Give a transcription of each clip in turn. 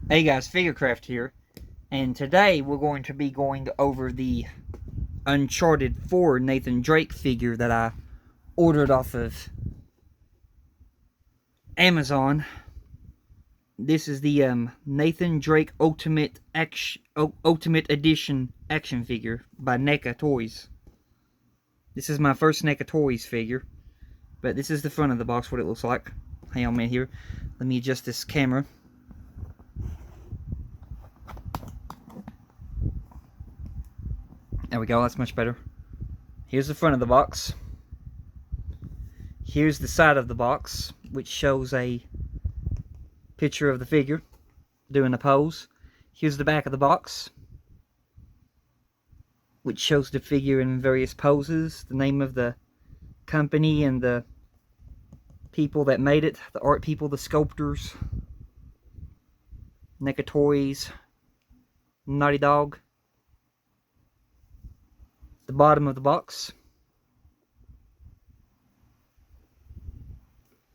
Hey guys, Figurecraft here, and today we're going to be going over the Uncharted 4 Nathan Drake figure that I ordered off of Amazon. This is the Nathan Drake Ultimate Edition action figure by NECA Toys. This is my first NECA Toys figure, but this is the front of the box, what it looks like. Hang on a minute here. Let me adjust this camera. There we go, that's much better. Here's the front of the box. Here's the side of the box, which shows a picture of the figure doing a pose. Here's the back of the box, which shows the figure in various poses, the name of the company and the people that made it, the art people, the sculptors, NECA Toys, Naughty Dog. The bottom of the box.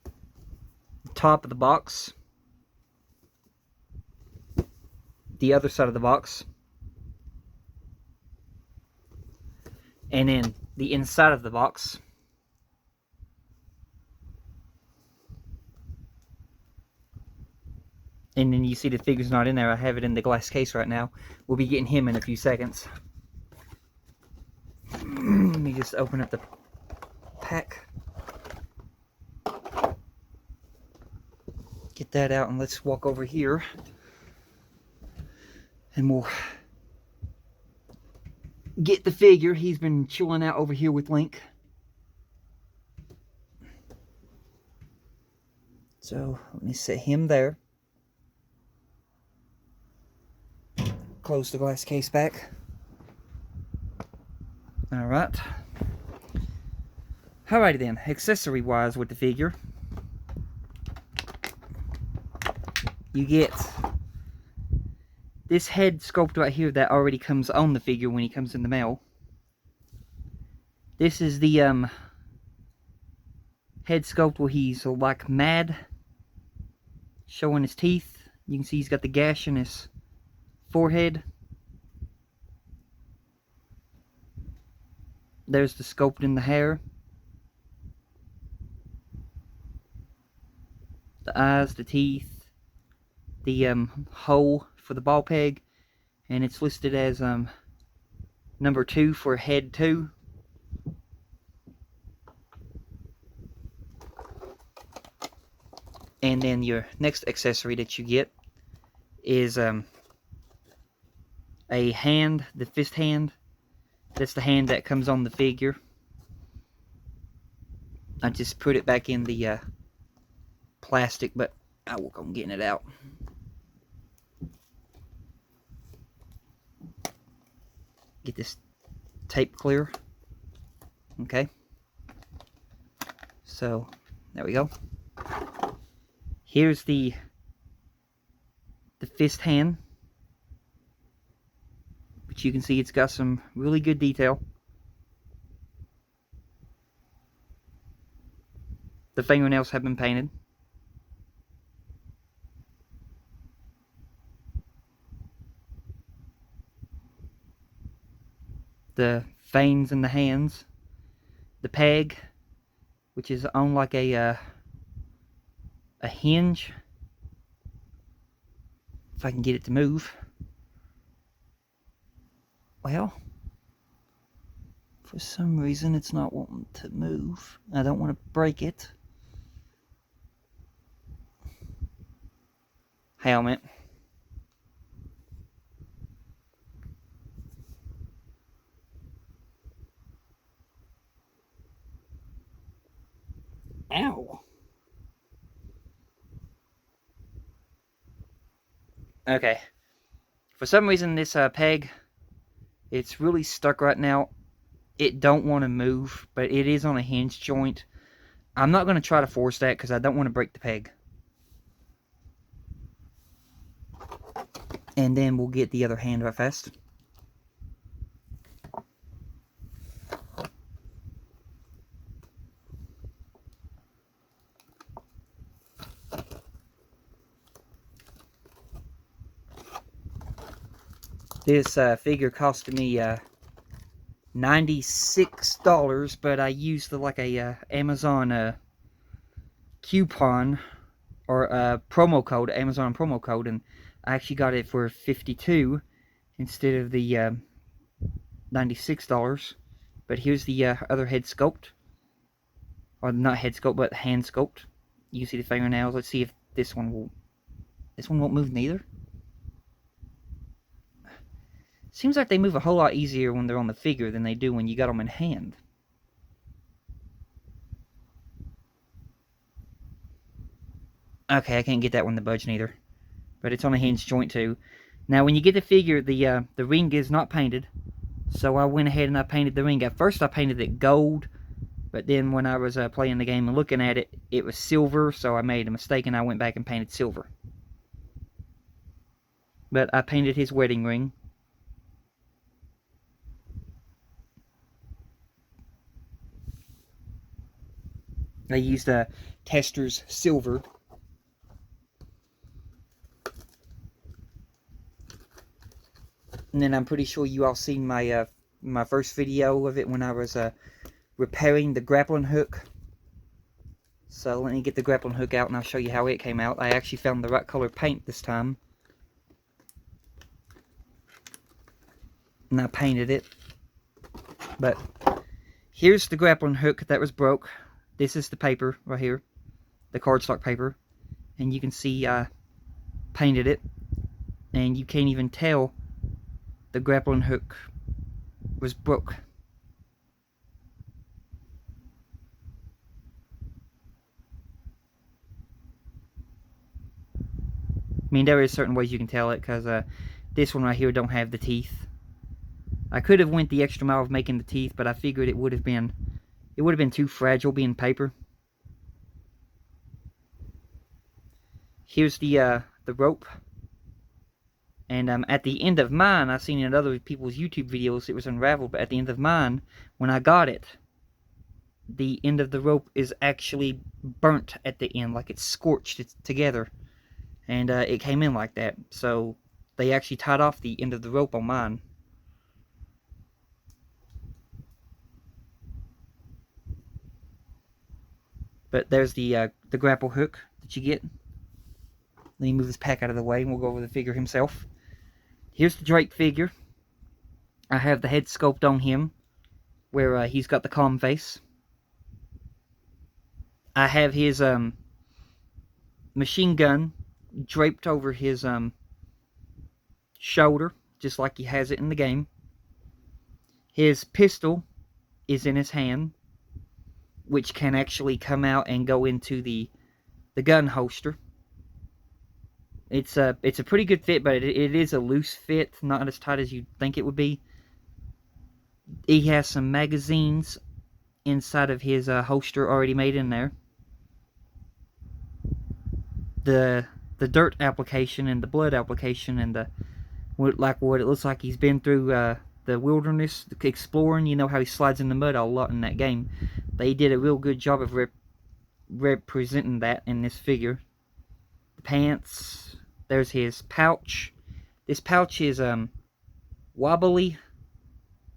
The top of the box. The other side of the box. And then the inside of the box. And then you see the figure's not in there. I have it in the glass case right now. We'll be getting him in a few seconds. Let me just open up the pack. Get that out and let's walk over here. And we'll get the figure. He's been chilling out over here with Link. So let me set him there. Close the glass case back. Alright. Alrighty then, accessory wise with the figure, you get this head sculpt right here that already comes on the figure when he comes in the mail. This is the head sculpt where he's like mad, showing his teeth. You can see he's got the gash in his forehead. There's the sculpt in the hair, the eyes, the teeth, the hole for the ball peg, and it's listed as number 2 for head 2. And then your next accessory that you get is a hand, the fist hand. That's the hand that comes on the figure. I just put it back in the plastic, but I will work on getting it out. Get this tape clear. Okay. So, there we go. Here's the fist hand. But you can see it's got some really good detail. The fingernails have been painted. The veins in the hands. The peg, which is on like a hinge. If I can get it to move. Well, for some reason it's not wanting to move. I don't want to break it. Helmet. Ow. Okay. For some reason this peg, it's really stuck right now. It don't want to move, but it is on a hinge joint. I'm not going to try to force that because I don't want to break the peg. And then we'll get the other hand right fast. This figure costed me $96, but I used like a Amazon coupon or a promo code, Amazon promo code, and I actually got it for $52 instead of the $96. But here's the other head sculpt, or not head sculpt, but hand sculpt. You see the fingernails. Let's see if this one will. This one won't move neither. Seems like they move a whole lot easier when they're on the figure than they do when you got them in hand. Okay, I can't get that one to budge neither. But it's on a hinge joint too. Now when you get the figure, the ring is not painted. So I went ahead and I painted the ring. At first I painted it gold. But then when I was playing the game and looking at it, it was silver. So I made a mistake and I went back and painted silver. But I painted his wedding ring. I used Tester's silver. And then I'm pretty sure you all seen my my first video of it when I was repairing the grappling hook. So let me get the grappling hook out and I'll show you how it came out. I actually found the right color paint this time. And I painted it. But here's the grappling hook that was broke. This is the paper right here. The cardstock paper. And you can see I painted it. And you can't even tell the grappling hook was broke. I mean, there is certain ways you can tell it, because this one right here don't have the teeth. I could have went the extra mile of making the teeth, but I figured it would have been too fragile being paper. Here's the rope. And at the end of mine, I've seen in other people's YouTube videos it was unraveled, but at the end of mine, when I got it, the end of the rope is actually burnt at the end, like it's scorched together. And it came in like that. So they actually tied off the end of the rope on mine. But there's the grapple hook that you get. Let me move this pack out of the way and we'll go over the figure himself. Here's the Drake figure. I have the head sculpt on him, where he's got the calm face. I have his machine gun draped over his shoulder, just like he has it in the game. His pistol is in his hand, which can actually come out and go into the gun holster. It's a pretty good fit, but it is a loose fit, not as tight as you'd think it would be. He has some magazines inside of his holster already made in there. The dirt application and the blood application and the what it looks like he's been through the wilderness exploring. You know how he slides in the mud a lot in that game. They did a real good job of representing that in this figure. The pants. There's his pouch. This pouch is wobbly.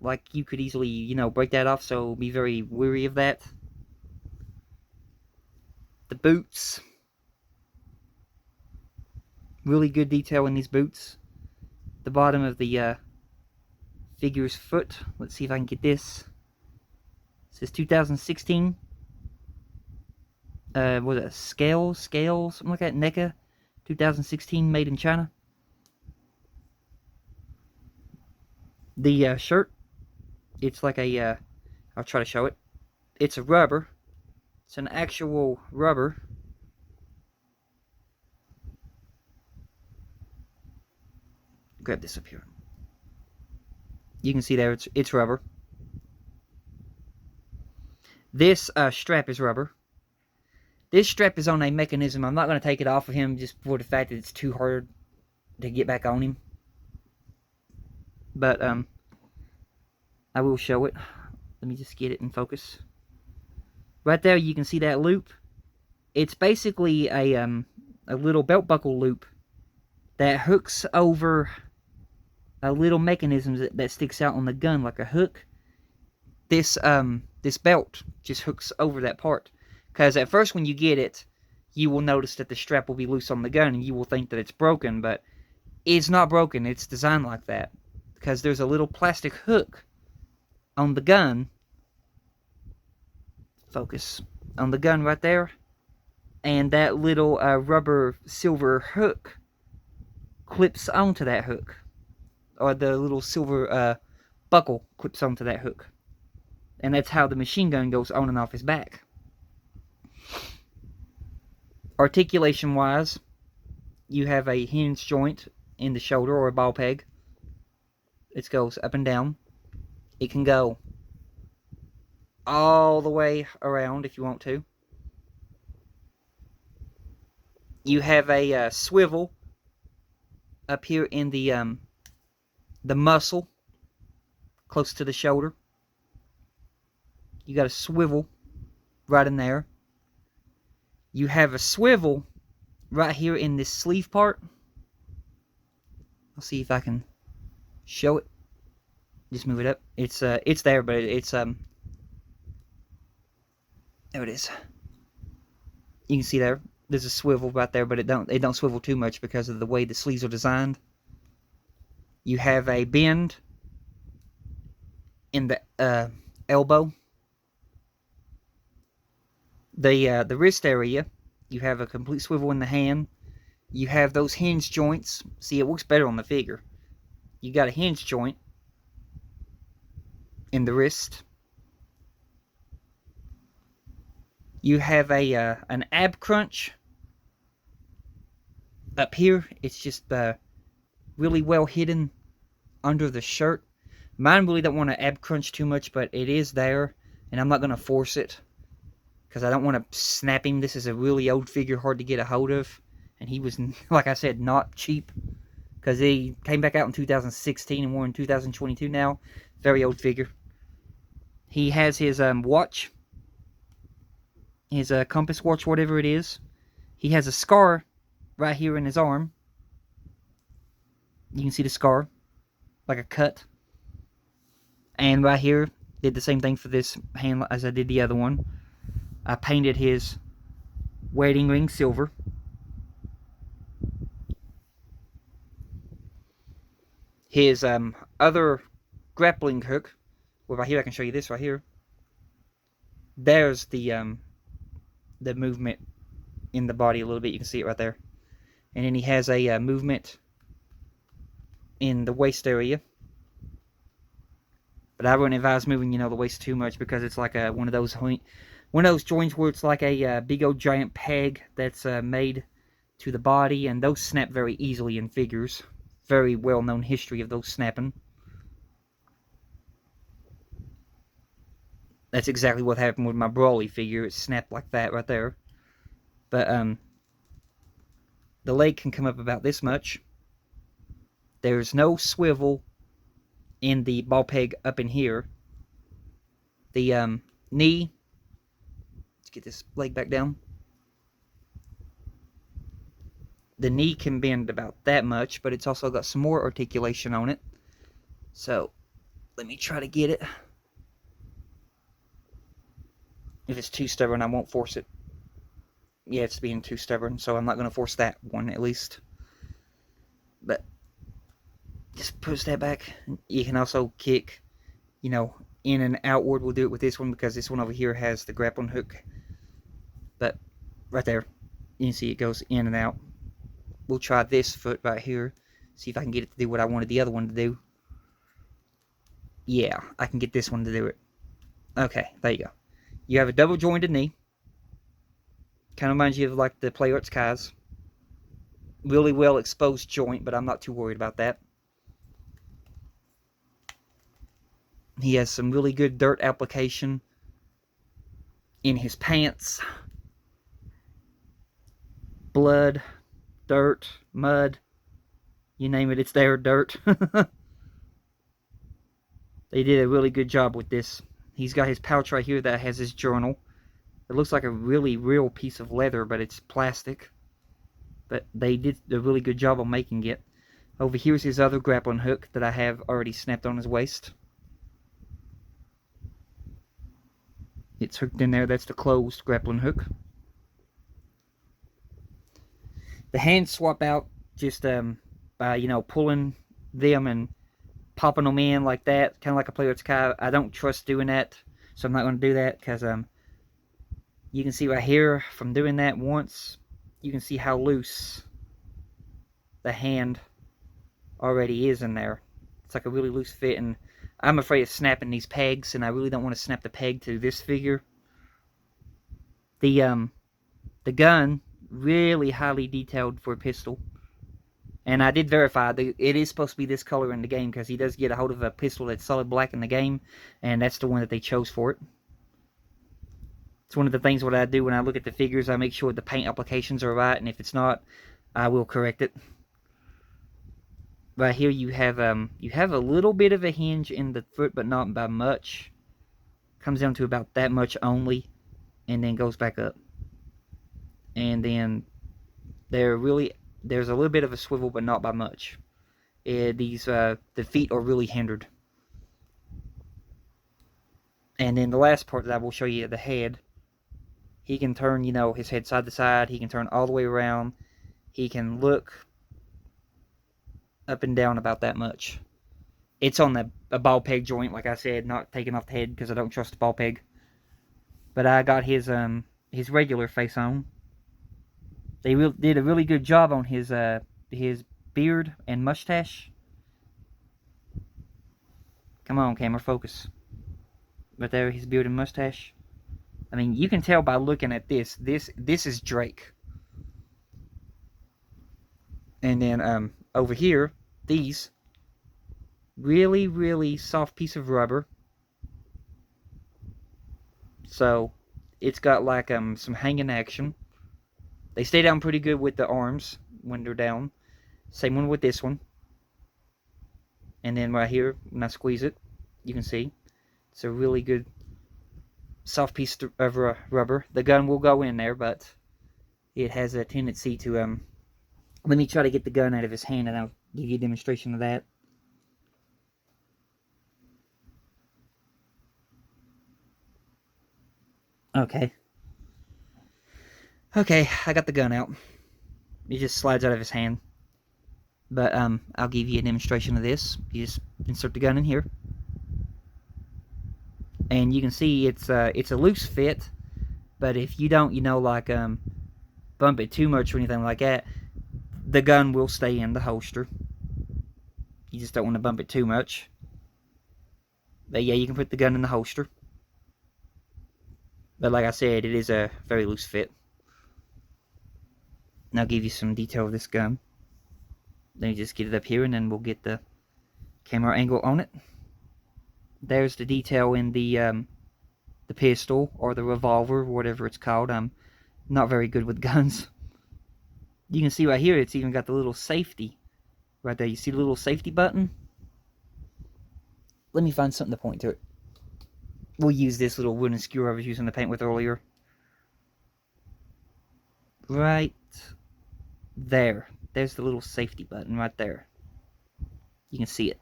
Like you could easily, you know, break that off, so be very wary of that. The boots. Really good detail in these boots. The bottom of the figure's foot. Let's see if I can get this. It says 2016. Was it scale, something like that? NECA. 2016, made in China. The shirt, it's like a, I'll try to show it. It's a rubber. It's an actual rubber. Grab this up here. You can see there, it's rubber. This strap is rubber. This strap is on a mechanism. I'm not going to take it off of him just for the fact that it's too hard to get back on him. But I will show it. Let me just get it in focus. Right there you can see that loop. It's basically a little belt buckle loop that hooks over little mechanism that sticks out on the gun like a hook. This belt just hooks over that part. Because at first when you get it, you will notice that the strap will be loose on the gun and you will think that it's broken, but it's not broken. It's designed like that. Because there's a little plastic hook on the gun. Focus. On the gun right there. And that little rubber silver hook clips onto that hook. Or the little silver buckle clips onto that hook. And that's how the machine gun goes on and off his back. Articulation wise, you have a hinge joint in the shoulder or a ball peg. It goes up and down. It can go all the way around if you want to. You have a swivel up here in the muscle close to the shoulder. You got a swivel right in there. You have a swivel right here in this sleeve part. I'll see if I can show it. Just move it up. It's there, but it's there it is. You can see there's a swivel right there, but it don't swivel too much because of the way the sleeves are designed. You have a bend in the elbow. The wrist area, you have a complete swivel in the hand. You have those hinge joints. See, it works better on the figure. You got a hinge joint in the wrist. You have an ab crunch up here. It's just really well hidden under the shirt. Mine really don't want to ab crunch too much, but it is there, and I'm not going to force it because I don't want to snap him. This is a really old figure, hard to get a hold of, and he was, like I said, not cheap because he came back out in 2016 and we're in 2022 now. Very old figure. He has his watch, his compass watch, whatever it is. He has a scar right here in his arm. You can see the scar, like a cut. And right here, did the same thing for this hand as I did the other one. I painted his wedding ring silver. His other grappling hook, well, right here I can show you this right here. There's the movement in the body a little bit. You can see it right there. And then he has a movement in the waist area. But I wouldn't advise moving, the waist too much because it's like one of those joints where it's like a big old giant peg that's made to the body, and those snap very easily in figures. Very well-known history of those snapping. That's exactly what happened with my Brawly figure. It snapped like that right there. But the leg can come up about this much. There's no swivel in the ball peg up in here. The knee, let's get this leg back down. The knee can bend about that much, but it's also got some more articulation on it. So, let me try to get it. If it's too stubborn, I won't force it. Yeah, it's being too stubborn, so I'm not going to force that one, at least. But, just push that back. You can also kick, in and outward. We'll do it with this one, because this one over here has the grappling hook. But, right there, you can see it goes in and out. We'll try this foot right here. See if I can get it to do what I wanted the other one to do. Yeah, I can get this one to do it. Okay, there you go. You have a double jointed knee. Kind of reminds you of like the Play Arts Kai's. Really well exposed joint, but I'm not too worried about that. He has some really good dirt application in his pants. Blood, dirt, mud, you name it, it's there, dirt. They did a really good job with this. He's got his pouch right here that has his journal. It looks like a really real piece of leather, but it's plastic. But they did a really good job on making it. Over here's his other grappling hook that I have already snapped on his waist. It's hooked in there. That's the closed grappling hook. The hands swap out just by, you know, pulling them and popping them in like that, kind of like a player with Sky. I don't trust doing that, so I'm not going to do that, because you can see right here from doing that once, you can see how loose the hand already is in there. It's like a really loose fit, and I'm afraid of snapping these pegs, and I really don't want to snap the peg to this figure. The gun, really highly detailed for a pistol. And I did verify that it is supposed to be this color in the game, because he does get a hold of a pistol that's solid black in the game, and that's the one that they chose for it. It's one of the things what I do when I look at the figures. I make sure the paint applications are right, and if it's not, I will correct it. Right here you have a little bit of a hinge in the foot, but not by much. Comes down to about that much only, and then goes back up. And then there's a little bit of a swivel, but not by much. The feet are really hindered. And then the last part that I will show you, the head. He can turn, you know, his head side to side. He can turn all the way around. He can look up and down about that much. It's on a ball peg joint, like I said, not taking off the head because I don't trust the ball peg. But I got his regular face on. They did a really good job on his beard and mustache. Come on, camera, focus. Right there, his beard and mustache. I mean, you can tell by looking at this. This is Drake. And then over here, these really, really soft piece of rubber. So it's got like some hanging action. They stay down pretty good with the arms when they're down. Same one with this one. And then right here, when I squeeze it, you can see it's a really good soft piece of rubber. The gun will go in there, but it has a tendency to let me try to get the gun out of his hand, and I'll give you a demonstration of that. Okay, I got the gun out. It just slides out of his hand. But I'll give you a demonstration of this. You just insert the gun in here, and you can see it's a loose fit. But if you don't, you know, like bump it too much or anything like that, the gun will stay in the holster. You just don't want to bump it too much. But yeah, you can put the gun in the holster. But like I said, it is a very loose fit. And I'll give you some detail of this gun. Then you just get it up here, and then we'll get the camera angle on it. There's the detail in the pistol or the revolver, whatever it's called. I'm not very good with guns. You can see right here, it's even got the little safety right there. You see the little safety button? Let me find something to point to it. We'll use this little wooden skewer I was using to paint with earlier. Right there. There's the little safety button right there. You can see it.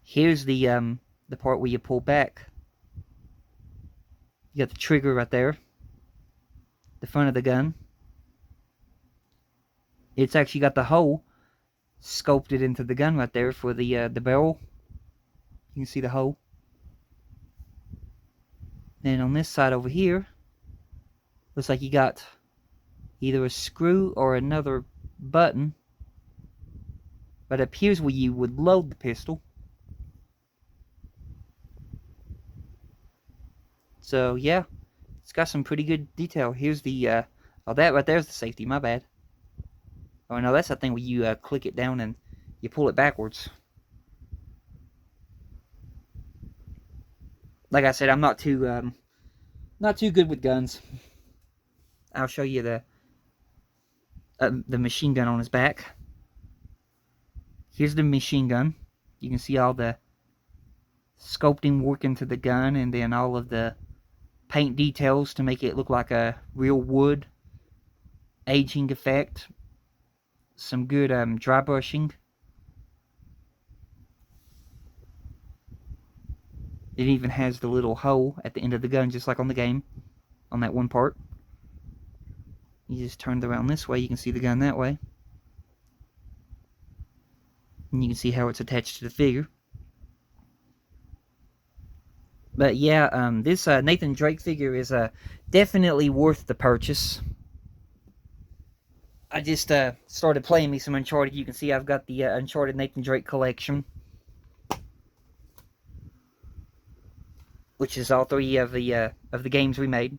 Here's the part where you pull back. You got the trigger right there. The front of the gun. It's actually got the hole sculpted into the gun right there for the barrel. You can see the hole. Then on this side over here, looks like you got either a screw or another button. But up here's where you would load the pistol. So yeah, it's got some pretty good detail. Here's the oh, that right there's the safety, my bad. Oh no, that's the thing where you click it down and you pull it backwards. Like I said, I'm not too good with guns. I'll show you the machine gun on his back. Here's the machine gun. You can see all the sculpting work into the gun, and then all of the paint details to make it look like a real wood. Aging effect. Some good dry brushing. It even has the little hole at the end of the gun, just like on the game, on that one part. You just turn it around this way, you can see the gun that way. And you can see how it's attached to the figure. But yeah, this Nathan Drake figure is definitely worth the purchase. I just started playing me some Uncharted. You can see I've got the Uncharted Nathan Drake collection, which is all 3 of the games we made.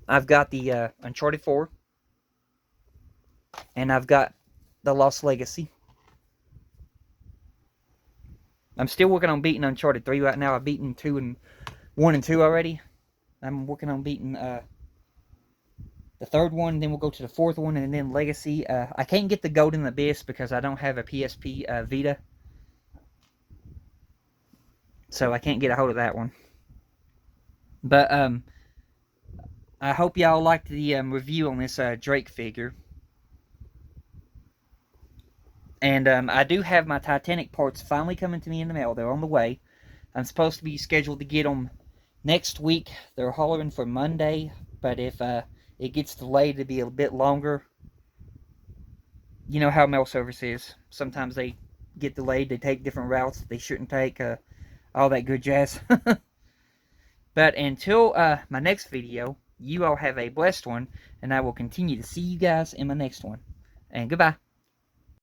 I've got the Uncharted 4, and I've got the Lost Legacy. I'm still working on beating Uncharted 3 right now. I've beaten 1 and 2 already. I'm working on beating the 3rd one, then we'll go to the 4th one, and then Legacy. I can't get the Golden Abyss because I don't have a PSP Vita. So I can't get a hold of that one. But I hope y'all liked the review on this Drake figure. And I do have my Titanic parts finally coming to me in the mail. They're on the way. I'm supposed to be scheduled to get them next week. They're hollering for Monday. But if it gets delayed to be a bit longer, you know how mail service is. Sometimes they get delayed. They take different routes they shouldn't take. All that good jazz. But until my next video, you all have a blessed one. And I will continue to see you guys in my next one. And goodbye.